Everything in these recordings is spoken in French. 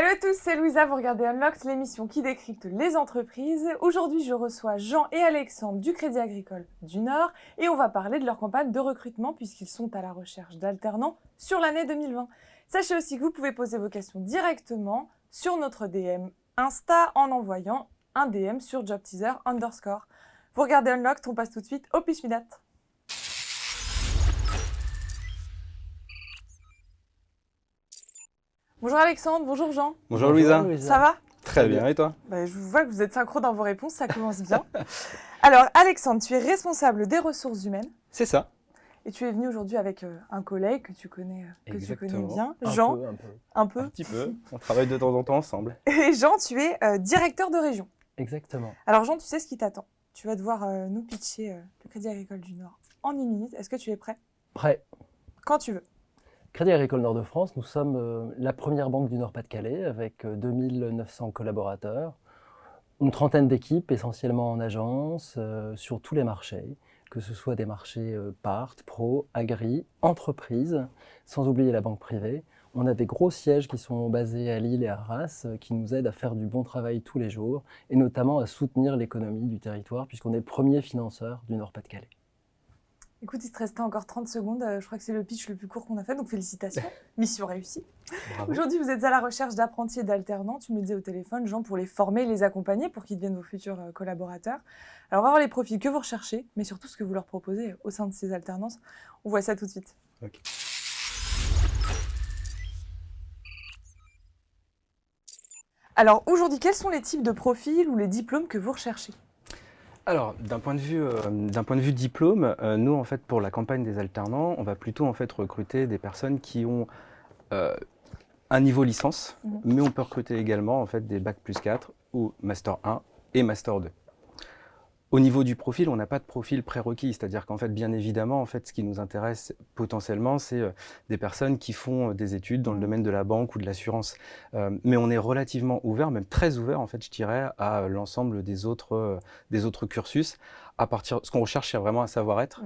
Salut à tous, c'est Louisa, vous regardez Unlocked, l'émission qui décrypte les entreprises. Aujourd'hui, je reçois Jean et Alexandre du Crédit Agricole du Nord et on va parler de leur campagne de recrutement puisqu'ils sont à la recherche d'alternants sur l'année 2020. Sachez aussi que vous pouvez poser vos questions directement sur notre DM Insta en envoyant un DM sur jobteaser_. Vous regardez Unlocked, on passe tout de suite au pitch me that. Bonjour Alexandre, bonjour Jean. Bonjour Louisa. Ça va ? Très bien, et toi? Je vois que vous êtes synchro dans vos réponses, ça commence bien. Alors Alexandre, tu es responsable des ressources humaines C'est ça. et tu es venu aujourd'hui avec un collègue que tu connais bien, Un Jean. Un peu. Un petit peu. On travaille de temps en temps ensemble. Et Jean, tu es directeur de région. Exactement. Alors Jean, tu sais ce qui t'attend. Tu vas devoir nous pitcher le Crédit Agricole du Nord en 1 minute. Est-ce que tu es prêt ? Prêt. Quand tu veux. Crédit Agricole Nord de France, nous sommes la première banque du Nord-Pas-de-Calais avec 2900 collaborateurs, une trentaine d'équipes essentiellement en agence sur tous les marchés, que ce soit des marchés part, pro, agri, entreprise, sans oublier la banque privée. On a des gros sièges qui sont basés à Lille et à Arras qui nous aident à faire du bon travail tous les jours et notamment à soutenir l'économie du territoire puisqu'on est premier financeur du Nord-Pas-de-Calais. Écoute, il te restait encore 30 secondes. Je crois que c'est le pitch le plus court qu'on a fait, donc félicitations. Mission réussie. Bravo. Aujourd'hui, vous êtes à la recherche d'apprentis et d'alternants. Tu me le disais au téléphone, Jean, pour les former, les accompagner, pour qu'ils deviennent vos futurs collaborateurs. Alors, on va voir les profils que vous recherchez, mais surtout ce que vous leur proposez au sein de ces alternances. On voit ça tout de suite. Ok. Alors, aujourd'hui, quels sont les types de profils ou les diplômes que vous recherchez ? Alors, d'un point de vue diplôme, nous, en fait, pour la campagne des alternants, on va plutôt en fait recruter des personnes qui ont un niveau licence, mais on peut recruter également en fait des bac plus 4 ou master 1 et master 2. Au niveau du profil, on n'a pas de profil prérequis, c'est-à-dire qu'en fait, bien évidemment, en fait, ce qui nous intéresse potentiellement, c'est des personnes qui font des études dans le domaine de la banque ou de l'assurance. Mais on est relativement ouvert, même très ouvert, en fait, je dirais, à l'ensemble des autres cursus. Ce qu'on recherche, c'est vraiment un savoir-être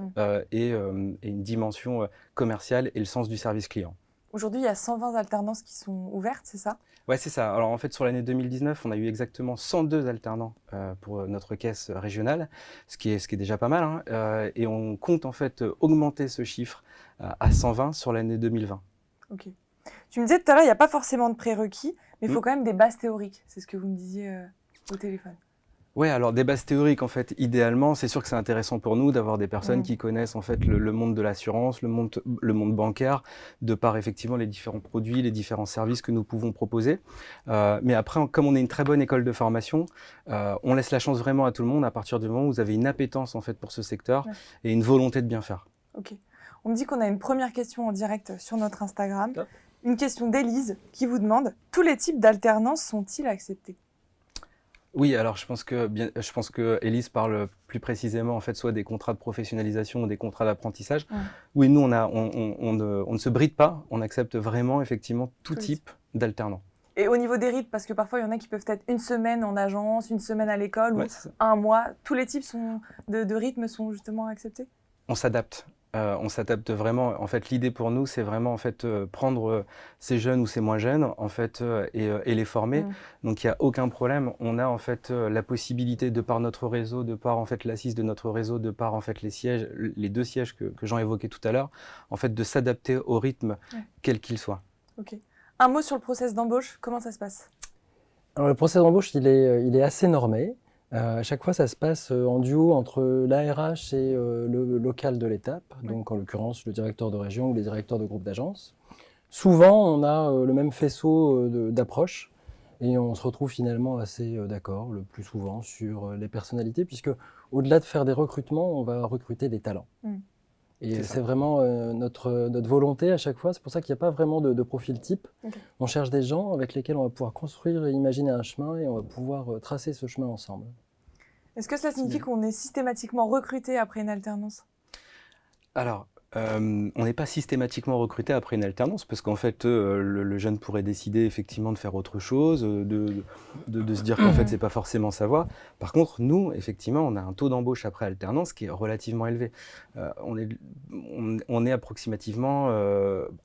et une dimension commerciale et le sens du service client. Aujourd'hui, il y a 120 alternances qui sont ouvertes, c'est ça ? Ouais, c'est ça. Alors en fait, sur l'année 2019, on a eu exactement 102 alternants pour notre caisse régionale, ce qui est déjà pas mal, hein, et on compte en fait augmenter ce chiffre à 120 sur l'année 2020. Ok. Tu me disais tout à l'heure, il n'y a pas forcément de prérequis, mais il faut quand même des bases théoriques. C'est ce que vous me disiez au téléphone. Ouais, alors des bases théoriques, en fait, idéalement, c'est sûr que c'est intéressant pour nous d'avoir des personnes qui connaissent en fait le monde de l'assurance, le monde bancaire, de par effectivement les différents produits, les différents services que nous pouvons proposer. Mais après, comme on est une très bonne école de formation, on laisse la chance vraiment à tout le monde à partir du moment où vous avez une appétence en fait pour ce secteur et une volonté de bien faire. Ok. On me dit qu'on a une première question en direct sur notre Instagram. Top. Une question d'Élise qui vous demande « Tous les types d'alternance sont-ils acceptés ?» Oui, alors je pense que Élise parle plus précisément en fait soit des contrats de professionnalisation ou des contrats d'apprentissage. Oui, nous on ne se bride pas, on accepte vraiment effectivement tout type d'alternants. Et au niveau des rythmes, parce que parfois il y en a qui peuvent être une semaine en agence, une semaine à l'école ou un mois, tous les types de rythmes sont justement acceptés ? On s'adapte. On s'adapte vraiment. En fait, l'idée pour nous, c'est vraiment en fait prendre ces jeunes ou ces moins jeunes en fait et les former. Donc il y a aucun problème. On a en fait la possibilité de par notre réseau, de par en fait l'assise de notre réseau, de par en fait les sièges, les 2 sièges que Jean évoquait tout à l'heure, en fait de s'adapter au rythme quel qu'il soit. Ok. Un mot sur le process d'embauche. Comment ça se passe ? Alors, le process d'embauche, il est assez normé. À chaque fois, ça se passe en duo entre l'ARH et le local de l'étape, donc en l'occurrence le directeur de région ou les directeurs de groupe d'agence. Souvent, on a le même faisceau d'approche et on se retrouve finalement assez d'accord le plus souvent sur les personnalités, puisque au-delà de faire des recrutements, on va recruter des talents. Et c'est vraiment notre volonté à chaque fois. C'est pour ça qu'il n'y a pas vraiment de profil type. On cherche des gens avec lesquels on va pouvoir construire et imaginer un chemin et on va pouvoir tracer ce chemin ensemble. Est-ce que cela signifie qu'on est systématiquement recruté après une alternance ? Alors, On n'est pas systématiquement recruté après une alternance, parce qu'en fait, le jeune pourrait décider effectivement de faire autre chose, de se dire qu'en fait, c'est pas forcément sa voie. Par contre, nous, effectivement, on a un taux d'embauche après alternance qui est relativement élevé. On est approximativement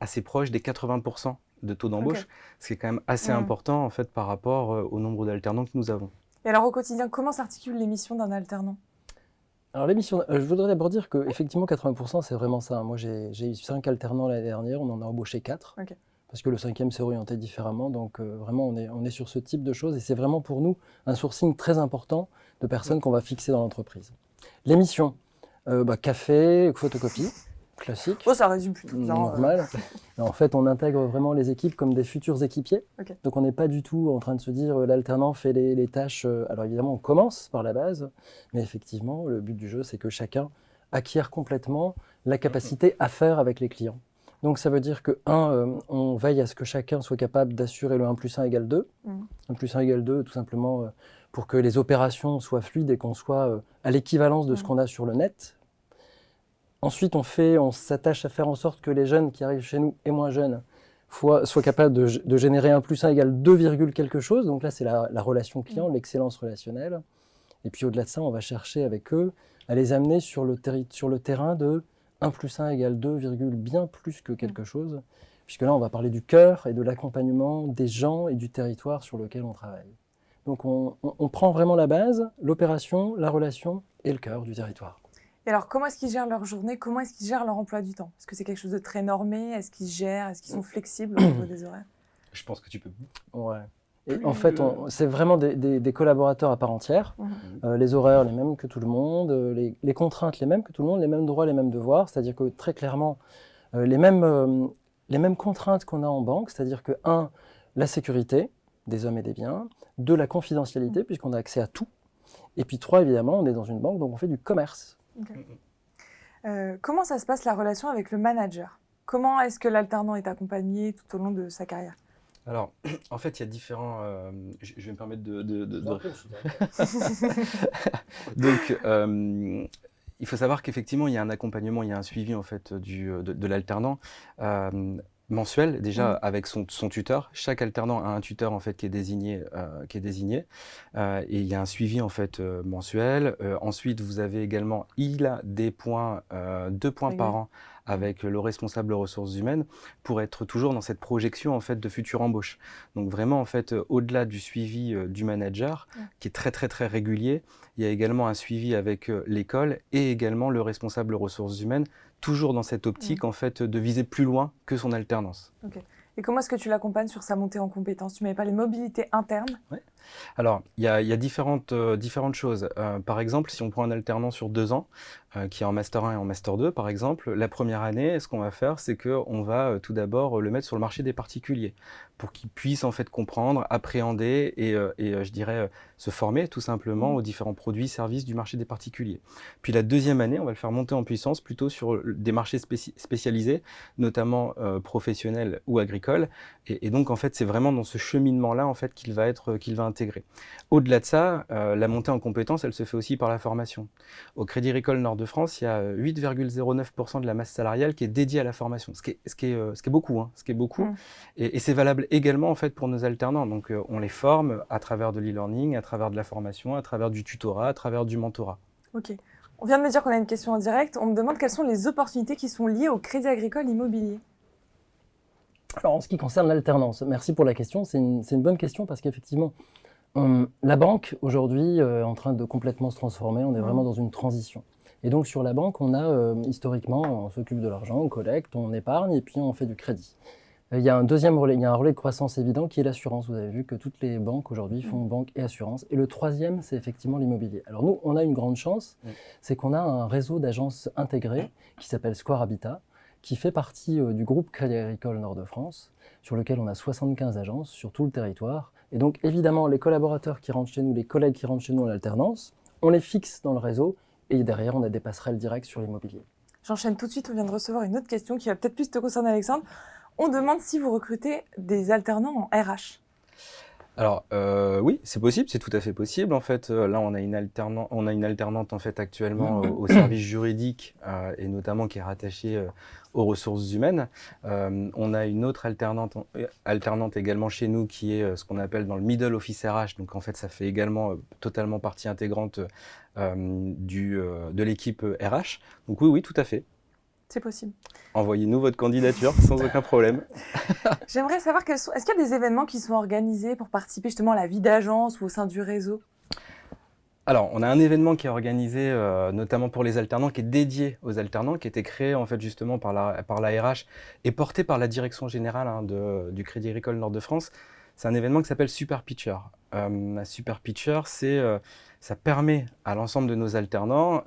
assez proche des 80% de taux d'embauche, ce qui est quand même assez important en fait par rapport au nombre d'alternants que nous avons. Et alors au quotidien, comment s'articule les missions d'un alternant? Alors l'émission, je voudrais d'abord dire qu'effectivement 80% c'est vraiment ça. Moi j'ai eu 5 alternants l'année dernière, on en a embauché 4. Parce que le 5e s'est orienté différemment, donc vraiment on est sur ce type de choses et c'est vraiment pour nous un sourcing très important de personnes qu'on va fixer dans l'entreprise. Les missions, café, photocopie, classique. Oh, ça résume plutôt bien. Normal. En fait, on intègre vraiment les équipes comme des futurs équipiers. Donc on n'est pas du tout en train de se dire l'alternant fait les tâches. Alors évidemment, on commence par la base, mais effectivement, le but du jeu, c'est que chacun acquiert complètement la capacité à faire avec les clients. Donc ça veut dire que, on veille à ce que chacun soit capable d'assurer le 1 + 1 = 2. 1 + 1 = 2, tout simplement pour que les opérations soient fluides et qu'on soit à l'équivalence de ce qu'on a sur le net. Ensuite, on s'attache à faire en sorte que les jeunes qui arrivent chez nous et moins jeunes soient capables de générer 1 + 1 = 2, quelque chose. Donc là, c'est la relation client, l'excellence relationnelle. Et puis au-delà de ça, on va chercher avec eux à les amener sur le terrain de 1 + 1 = 2, bien plus que quelque chose. Puisque là, on va parler du cœur et de l'accompagnement des gens et du territoire sur lequel on travaille. Donc on prend vraiment la base, l'opération, la relation et le cœur du territoire. Et alors, comment est-ce qu'ils gèrent leur journée? Comment est-ce qu'ils gèrent leur emploi du temps? Est-ce que c'est quelque chose de très normé? Est-ce qu'ils gèrent? Est-ce qu'ils sont flexibles au niveau des horaires? Je pense que tu peux. Ouais. Et en fait, c'est vraiment des collaborateurs à part entière. Les horaires, les mêmes que tout le monde. Les contraintes, les mêmes que tout le monde. Les mêmes droits, les mêmes devoirs. C'est-à-dire que très clairement, les mêmes contraintes qu'on a en banque. C'est-à-dire que 1, la sécurité des hommes et des biens. 2, la confidentialité, puisqu'on a accès à tout. Et puis 3, évidemment, on est dans une banque, donc on fait du commerce. Comment ça se passe la relation avec le manager? Comment est-ce que l'alternant est accompagné tout au long de sa carrière? Alors, en fait, il y a différents... je vais me permettre Donc, il faut savoir qu'effectivement, il y a un accompagnement, il y a un suivi en fait, de l'alternant mensuel, déjà avec son tuteur. Chaque alternant a un tuteur en fait, qui est désigné. Et il y a un suivi en fait, mensuel. Ensuite, vous avez également, il a des points, 2 points par an avec le responsable ressources humaines pour être toujours dans cette projection en fait, de future embauche. Donc vraiment, en fait, au-delà du suivi du manager, qui est très, très, très régulier, il y a également un suivi avec l'école et également le responsable ressources humaines, toujours dans cette optique en fait, de viser plus loin que son alternance. Et comment est-ce que tu l'accompagnes sur sa montée en compétences? Tu m'avais parlé de mobilité interne. Alors, il y a différentes choses. Par exemple, si on prend un alternant sur 2 ans, qui est en Master 1 et en Master 2, par exemple, la première année, ce qu'on va faire, c'est qu'on va tout d'abord le mettre sur le marché des particuliers, pour qu'il puisse en fait comprendre, appréhender et je dirais, se former tout simplement aux différents produits et services du marché des particuliers. Puis la deuxième année, on va le faire monter en puissance plutôt sur des marchés spécialisés, notamment professionnels ou agricoles. Et donc, en fait, c'est vraiment dans ce cheminement-là en fait, qu'il va intégrer. Au-delà de ça, la montée en compétences, elle se fait aussi par la formation. Au Crédit Agricole Nord-de-France, il y a 8,09% de la masse salariale qui est dédiée à la formation, ce qui est beaucoup. Et c'est valable également en fait, pour nos alternants. Donc, on les forme à travers de l'e-learning, à travers de la formation, à travers du tutorat, à travers du mentorat. Ok. On vient de me dire qu'on a une question en direct. On me demande quelles sont les opportunités qui sont liées au Crédit Agricole Immobilier. Alors, en ce qui concerne l'alternance, merci pour la question. C'est une bonne question parce qu'effectivement, la banque, aujourd'hui, est en train de complètement se transformer. On est vraiment dans une transition. Et donc, sur la banque, on a, historiquement, on s'occupe de l'argent, on collecte, on épargne et puis on fait du crédit. Il y a un deuxième relais, il y a un relais de croissance évident qui est l'assurance. Vous avez vu que toutes les banques aujourd'hui font banque et assurance. Et le troisième, c'est effectivement l'immobilier. Alors nous, on a une grande chance, c'est qu'on a un réseau d'agences intégrées qui s'appelle Square Habitat, qui fait partie du groupe Crédit Agricole Nord-de-France, sur lequel on a 75 agences sur tout le territoire. Et donc évidemment, les collaborateurs qui rentrent chez nous, les collègues qui rentrent chez nous en alternance, on les fixe dans le réseau et derrière, on a des passerelles directes sur l'immobilier. J'enchaîne tout de suite, on vient de recevoir une autre question qui va peut-être plus te concerner, Alexandre. On demande si vous recrutez des alternants en RH. Alors oui, c'est possible, c'est tout à fait possible. En fait, là, on a une alternante en fait actuellement au service juridique et notamment qui est rattachée aux ressources humaines. On a une autre alternante également chez nous qui est ce qu'on appelle dans le middle office RH. Donc en fait, ça fait également totalement partie intégrante de l'équipe RH. Donc oui, oui, tout à fait. C'est possible. Envoyez-nous votre candidature sans aucun problème. J'aimerais savoir, est-ce qu'il y a des événements qui sont organisés pour participer justement à la vie d'agence ou au sein du réseau? Alors, on a un événement qui est organisé notamment pour les alternants, qui est dédié aux alternants, qui a été créé en fait justement par la RH et porté par la direction générale du Crédit Agricole Nord-de-France. C'est un événement qui s'appelle Super Pitcher. La Super Pitcher, ça permet à l'ensemble de nos alternants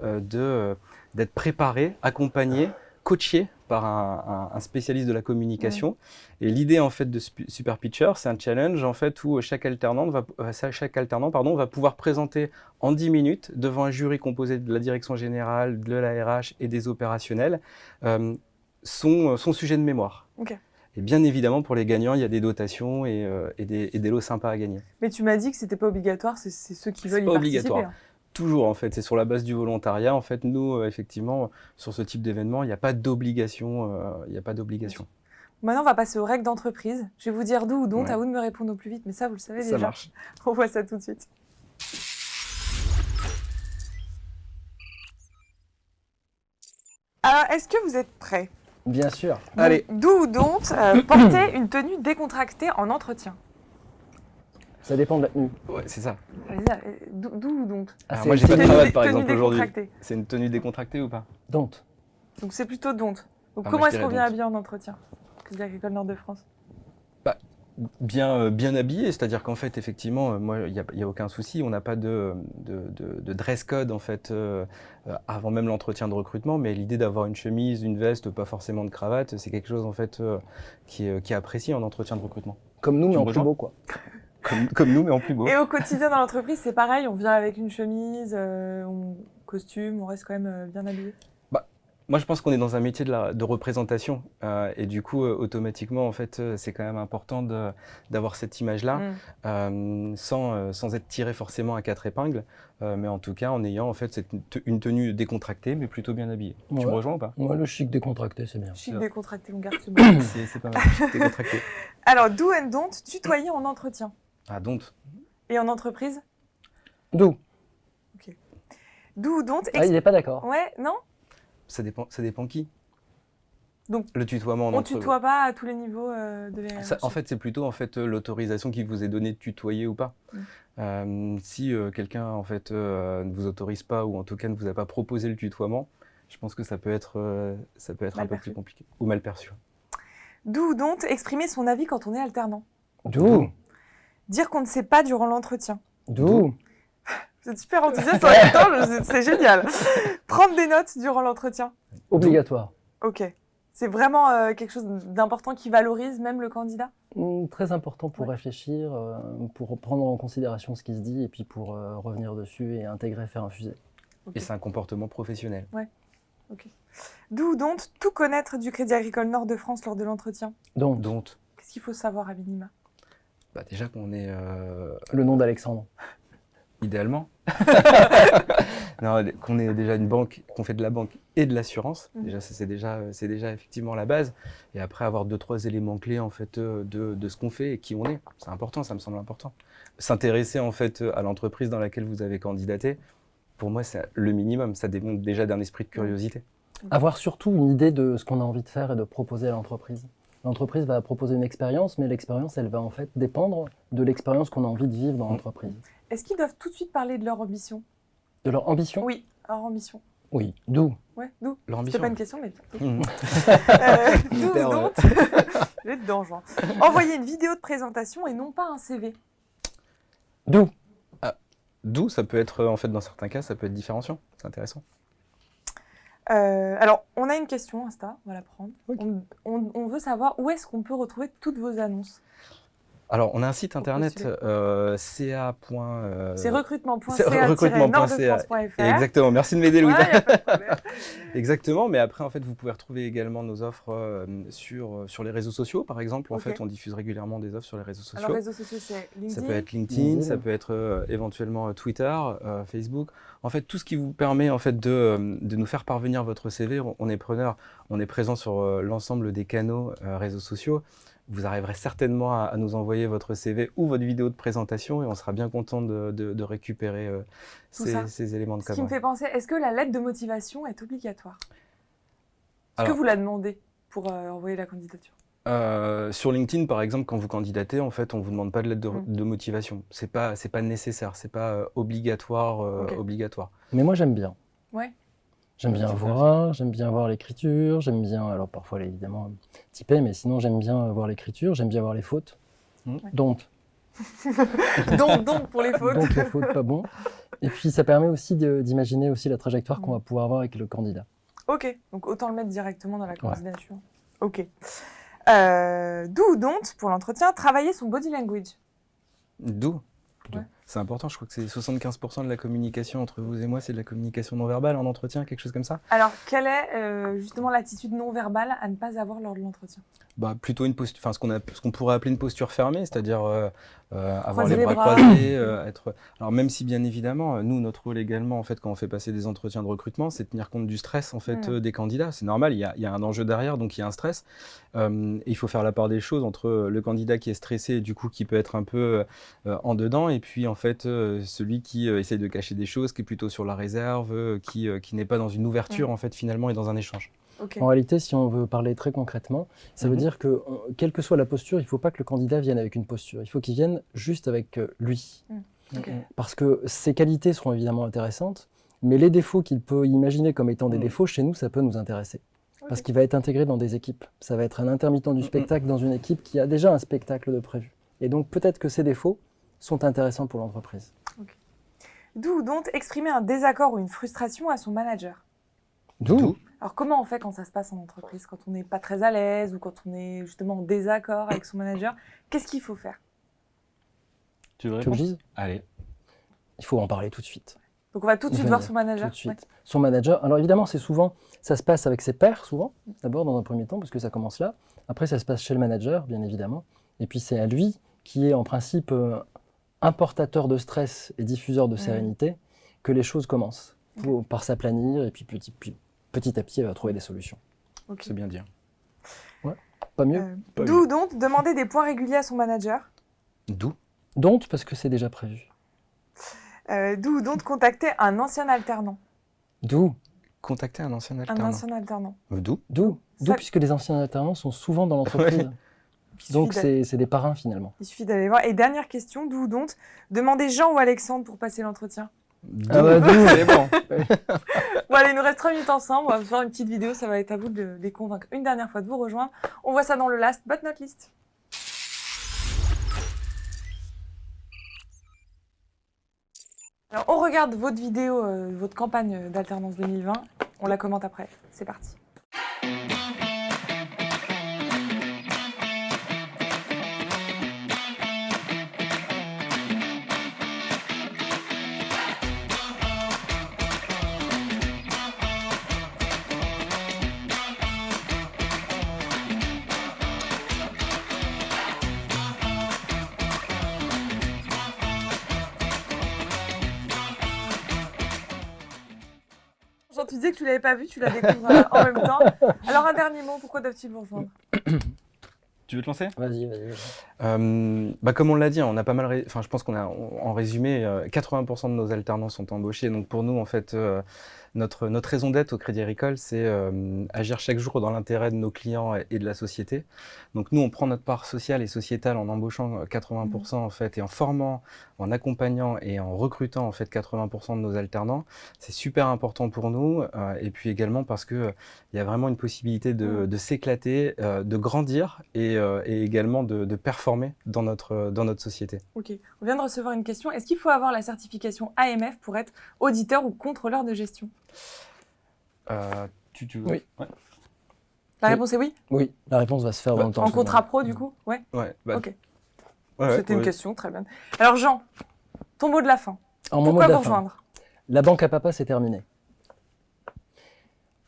d'être préparés, accompagnés, coachés par un spécialiste de la communication. Et l'idée en fait de Super Pitcher, c'est un challenge en fait où chaque alternant va pouvoir présenter en 10 minutes devant un jury composé de la direction générale, de la RH et des opérationnels son sujet de mémoire. Okay. Et bien évidemment, pour les gagnants, il y a des dotations et des lots sympas à gagner. Mais tu m'as dit que c'était pas obligatoire, c'est ceux qui veulent y participer. C'est pas obligatoire. Toujours, en fait, c'est sur la base du volontariat. En fait, nous, effectivement, sur ce type d'événement, il n'y a pas d'obligation. Maintenant, on va passer aux règles d'entreprise. Je vais vous dire d'où ou dont, Ouais. à vous de me répondre au plus vite. Mais ça, vous le savez déjà. Ça marche. On voit ça tout de suite. Alors, est-ce que vous êtes prêts? Bien sûr. Allez. D'où ou dont porter une tenue décontractée en entretien? Ça dépend de la tenue. Ouais, c'est ça. D'où ou dont? Alors c'est moi, j'ai pas de tenue- cravate, par tenue exemple, aujourd'hui. décontractée. C'est une tenue décontractée ou pas? Donc, Donc c'est plutôt dont. Donc Ah, comment moi, je est-ce qu'on dirais vient dont. habillé en entretien? Crédit Agricole Nord-de-France. Bien habillé, c'est-à-dire qu'en fait, effectivement, moi, il y a aucun souci. On n'a pas de dress code, en fait, avant même l'entretien de recrutement. Mais l'idée d'avoir une chemise, une veste, pas forcément de cravate, c'est quelque chose, en fait, qui est apprécié en entretien de recrutement. comme nous, mais Tu me en plus rejoins beau, quoi. Comme nous, mais en plus beau. Et au quotidien dans l'entreprise, c'est pareil, on vient avec une chemise, costume, on reste quand même bien habillé. Moi, je pense qu'on est dans un métier de représentation et du coup, automatiquement, en fait, c'est quand même important d'avoir cette image-là, sans être tiré forcément à quatre épingles, mais en tout cas en ayant en fait une tenue décontractée, mais plutôt bien habillée. Tu Ouais. me rejoins ou pas? Moi, le chic décontracté, c'est bien. Chic ça. décontracté, on garde ce mot. C'est pas mal, chic décontracté. Alors, do and don't, tutoyer en entretien. Ah, donc, Et en entreprise, D'où do ou don't, Ah, il n'est pas d'accord. Ouais, non? ça dépend qui. Donc, Le tutoiement en on entreprise. tutoie pas à tous les niveaux de la En fait, c'est plutôt en fait l'autorisation qui vous est donnée de tutoyer ou pas. Si quelqu'un en fait ne vous autorise pas ou en tout cas ne vous a pas proposé le tutoiement, je pense que ça peut être Mal un peu perçu. plus compliqué ou mal perçu. Do ou don't, exprimer son avis quand on est alternant. D'où Dire qu'on ne sait pas durant l'entretien. D'où Vous êtes super enthousiaste en même temps, c'est génial. Prendre des notes durant l'entretien. Obligatoire. Ok. C'est vraiment quelque chose d'important qui valorise même le candidat? Très important pour Ouais. réfléchir, pour prendre en considération ce qui se dit et puis pour revenir dessus et intégrer, faire infuser. Ok. Et c'est un comportement professionnel. Do ou don't, tout connaître du Crédit Agricole Nord-de-France lors de l'entretien. Donc, Donc, Qu'est-ce qu'il faut savoir à minima? déjà qu'on est le nom d'Alexandre. idéalement, non, qu'on est déjà une banque, qu'on fait de la banque et de l'assurance. Déjà, ça, c'est déjà effectivement la base. Et après, avoir 2-3 éléments clés en fait de ce qu'on fait et qui on est, c'est important. Ça me semble important. S'intéresser en fait à l'entreprise dans laquelle vous avez candidaté, pour moi, c'est le minimum. Ça démontre déjà d'un esprit de curiosité. Avoir surtout une idée de ce qu'on a envie de faire et de proposer à l'entreprise. L'entreprise va proposer une expérience, mais l'expérience, elle va en fait dépendre de l'expérience qu'on a envie de vivre dans l'entreprise. Est-ce qu'ils doivent tout de suite parler de leur ambition? De leur ambition? Oui, leur ambition. Oui. D'où Ouais, d'où? Leur C'était ambition. pas une question, mais... Mhm. Do ou Hyper, ouais. don't, je vais être dedans, genre. Envoyer une vidéo de présentation et non pas un CV. D'où D'où ça peut être en fait dans certains cas, ça peut être différenciant. C'est intéressant. Alors, on a une question Insta, on va la prendre. Ok. On veut savoir où est-ce qu'on peut retrouver toutes vos annonces. Alors, on a un site Pour internet, postuler. ca. C'est c'est recrutement.ca-nordefrance.fr. Exactement, merci de m'aider, Louisa. Ouais, y a pas de problème. Exactement, mais après, en fait, vous pouvez retrouver également nos offres sur les réseaux sociaux, par exemple. En Ok. fait, on diffuse régulièrement des offres sur les réseaux sociaux. Alors, réseaux sociaux, c'est Ça LinkedIn. peut être LinkedIn, LinkedIn. ça peut être éventuellement Twitter, Facebook. En fait, tout ce qui vous permet en fait de nous faire parvenir votre CV, on est preneur. On est présent sur l'ensemble des canaux réseaux sociaux. Vous arriverez certainement à nous envoyer votre CV ou votre vidéo de présentation et on sera bien content de récupérer Tout ça. ces éléments de Ce qui me cadre. fait penser, est-ce que la lettre de motivation est obligatoire? Est-ce que Alors, vous la demandez pour envoyer la candidature? sur LinkedIn, par exemple, quand vous candidatez, en fait, on vous demande pas de lettre Mm. de motivation. C'est pas nécessaire, c'est pas obligatoire. Ok. Obligatoire. Mais moi, j'aime bien. Ouais. J'aime bien Tu voir, j'aime bien voir l'écriture, j'aime bien, alors parfois évidemment typer, mais sinon j'aime bien voir l'écriture, j'aime bien voir les fautes. Mm. Ouais. Donc Donc, pour les fautes. les fautes, pas bon. Et puis ça permet aussi d'imaginer aussi la trajectoire qu'on va pouvoir avoir avec le candidat. Ok, donc autant le mettre directement dans la candidature. Ok. Do ou don't, pour l'entretien, travailler son body language. D'où Ouais. C'est important, je crois que c'est 75% de la communication entre vous et moi, c'est de la communication non verbale en entretien, quelque chose comme ça. Alors, quelle est justement l'attitude non verbale à ne pas avoir lors de l'entretien? Bah, plutôt une posture, enfin ce qu'on pourrait appeler une posture fermée, c'est-à-dire avoir Croiser les les bras bras. croisés, être. Alors même si bien évidemment, nous notre rôle également en fait quand on fait passer des entretiens de recrutement, c'est de tenir compte du stress en fait des candidats. C'est normal, il y a un enjeu derrière, donc il y a un stress. Et il faut faire la part des choses entre le candidat qui est stressé et du coup qui peut être un peu en dedans, et puis en fait celui qui essaye de cacher des choses, qui est plutôt sur la réserve, qui n'est pas dans une ouverture en fait finalement et dans un échange. Ok. En réalité, si on veut parler très concrètement, ça veut dire que, quelle que soit la posture, il ne faut pas que le candidat vienne avec une posture. Il faut qu'il vienne juste avec lui. Ok. Parce que ses qualités seront évidemment intéressantes, mais les défauts qu'il peut imaginer comme étant des défauts, chez nous, ça peut nous intéresser. Parce qu'il va être intégré dans des équipes. Ça va être un intermittent du spectacle dans une équipe qui a déjà un spectacle de prévu. Et donc peut-être que ces défauts sont intéressants pour l'entreprise. Do ou don't, exprimer un désaccord ou une frustration à son manager. D'où Alors, comment on fait quand ça se passe en entreprise, quand on n'est pas très à l'aise ou quand on est justement en désaccord avec son manager? Qu'est-ce qu'il faut faire? Tu veux Tu veux que je dise? Allez. Il faut en parler tout de suite. Donc, on va tout de suite voir son manager. Tout de suite. Son manager, alors évidemment, c'est souvent, ça se passe avec ses pairs, souvent, d'abord dans un premier temps, parce que ça commence là. Après, ça se passe chez le manager, bien évidemment. Et puis, c'est à lui qui est en principe importateur de stress et diffuseur de sérénité que les choses commencent. Par s'aplanir, et puis petit à petit, elle va trouver des solutions. Ok. C'est bien dire. Ouais. Pas mieux. Do ou don't, demander des points réguliers à son manager. D'où Donc, parce que c'est déjà prévu. Do ou don't, contacter un ancien alternant. D'où Contacter un ancien alternant. Un ancien alternant. D'où Ça- puisque les anciens alternants sont souvent dans l'entreprise. Il Donc, suffit d'aller- c'est des parrains finalement. il suffit d'aller voir. Et dernière question, do ou don't, demander Jean ou Alexandre pour passer l'entretien. Ah bah, d'où C'est bon. Bon, allez, il nous reste 3 minutes ensemble. On va faire une petite vidéo. Ça va être à vous de les convaincre une dernière fois de vous rejoindre. On voit ça dans le last but not least. Alors, on regarde votre vidéo, votre campagne d'alternance 2020. On la commente après. C'est parti. Jean, tu disais que tu l'avais pas vu, tu la découvres en même temps. Alors, un dernier mot, pourquoi doivent-ils vous rejoindre? Tu veux te lancer? Vas-y. Comme on l'a dit, on a pas mal. Enfin, je pense qu'on a, en résumé, 80% de nos alternants sont embauchés. Donc pour nous, en fait, notre raison d'être au Crédit Agricole, c'est agir chaque jour dans l'intérêt de nos clients et de la société. Donc nous, on prend notre part sociale et sociétale en embauchant 80% en fait, et en formant, en accompagnant et en recrutant en fait 80% de nos alternants. C'est super important pour nous, et puis également parce que il y a vraiment une possibilité de s'éclater, de grandir et également de performer dans notre société. Ok, on vient de recevoir une question. Est-ce qu'il faut avoir la certification AMF pour être auditeur ou contrôleur de gestion? Tu veux? Oui. Ouais. La réponse est oui. Oui, la réponse va se faire dans le temps. En souvent. contrat pro, du coup? Ouais. Ouais, Ok. Ouais, C'était une question, très bien. Alors Jean, ton mot de la fin. Alors, mon mot Pourquoi de la vous fin. rejoindre? La banque à papa, c'est terminé.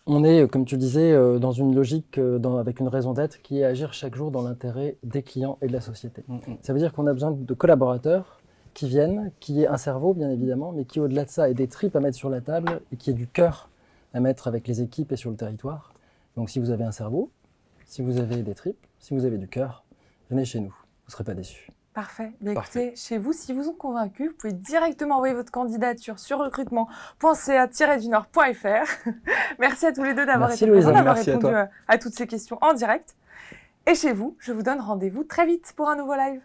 On est, comme tu disais, dans une logique, avec une raison d'être qui est agir chaque jour dans l'intérêt des clients et de la société. Ça veut dire qu'on a besoin de collaborateurs qui viennent, qui aient un cerveau, bien évidemment, mais qui, au-delà de ça, aient des tripes à mettre sur la table et qui aient du cœur à mettre avec les équipes et sur le territoire. Donc, si vous avez un cerveau, si vous avez des tripes, si vous avez du cœur, venez chez nous. Vous ne serez pas déçus. Parfait. Bien, Parfait. écoutez, chez vous, si vous ont convaincu, vous pouvez directement envoyer votre candidature sur recrutement.ca-dunord.fr. Merci à tous les deux d'avoir Merci, été présents, Louisa. d'avoir Merci à répondu toi. à toutes ces questions en direct. Et chez vous, je vous donne rendez-vous très vite pour un nouveau live.